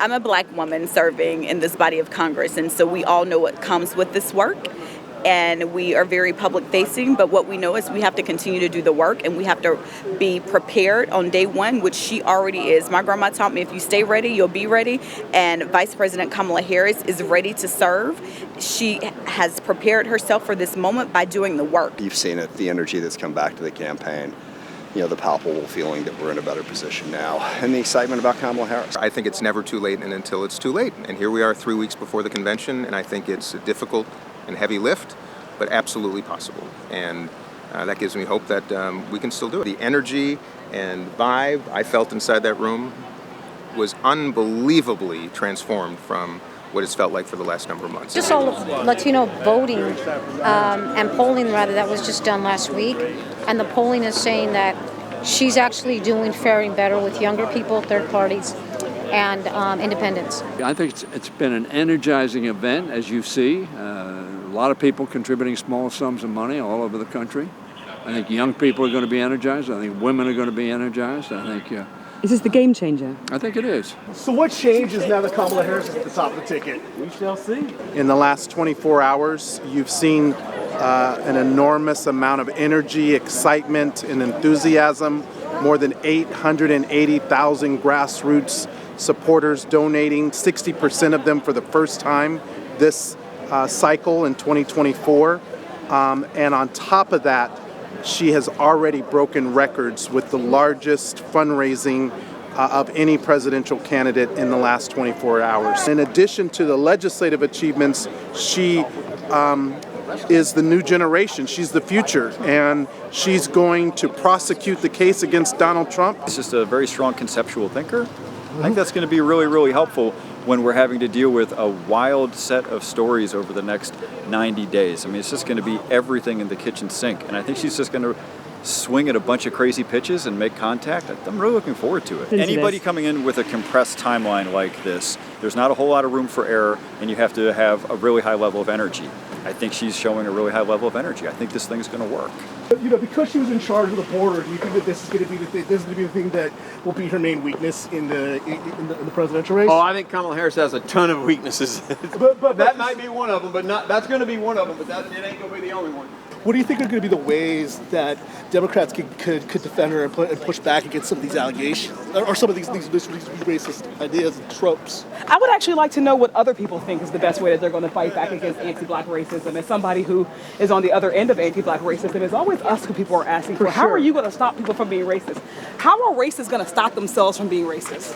I'm a Black woman serving in this body of Congress, and so we all know what comes with this work. And we are very public facing, but what we know is we have to continue to do the work, and we have to be prepared on day one, which she already is. My grandma taught me, if you stay ready, you'll be ready. And Vice President Kamala Harris is ready to serve. She has prepared herself for this moment by doing the work. You've seen it, the energy that's come back to the campaign. You know, the palpable feeling that we're in a better position now, and the excitement about Kamala Harris. I think it's never too late and until it's too late. And here we are 3 weeks before the convention, and I think it's a difficult and heavy lift, but absolutely possible. And that gives me hope that we can still do it. The energy and vibe I felt inside that room was unbelievably transformed from what it's felt like for the last number of months. Just all of Latino voting and polling, rather, that was just done last week. And the polling is saying that she's actually faring better with younger people, third parties, and independents. I think it's been an energizing event, as you see. A lot of people contributing small sums of money all over the country. I think young people are going to be energized. I think women are going to be energized. I think. Is this the game changer? I think it is. So what changes now that Kamala Harris is at the top of the ticket? We shall see. In the last 24 hours, you've seen an enormous amount of energy, excitement, and enthusiasm. More than 880,000 grassroots supporters donating, 60% of them for the first time this cycle in 2024. And on top of that, she has already broken records with the largest fundraising of any presidential candidate in the last 24 hours. In addition to the legislative achievements, she is the new generation. She's the future, and she's going to prosecute the case against Donald Trump. She's just a very strong conceptual thinker. I think that's going to be really, really helpful when we're having to deal with a wild set of stories over the next 90 days. I mean, it's just going to be everything in the kitchen sink. And I think she's just going to swing at a bunch of crazy pitches and make contact. I'm really looking forward to it. Anybody coming in with a compressed timeline like this, there's not a whole lot of room for error, and you have to have a really high level of energy. I think she's showing a really high level of energy. I think this thing's going to work. You know, because she was in charge of the border, do you think that this is going to be the thing that will be her main weakness in the presidential race? Oh, I think Kamala Harris has a ton of weaknesses. but that might be one of them, but that's going to be one of them. But it ain't going to be the only one. What do you think are going to be the ways that Democrats could defend her and push back against some of these allegations or some of these racist ideas and tropes? I would actually like to know what other people think is the best way that they're going to fight back against anti-Black racism. As somebody who is on the other end of anti-Black racism, it's always us who people are asking for. How are you going to stop people from being racist? How are racists going to stop themselves from being racist?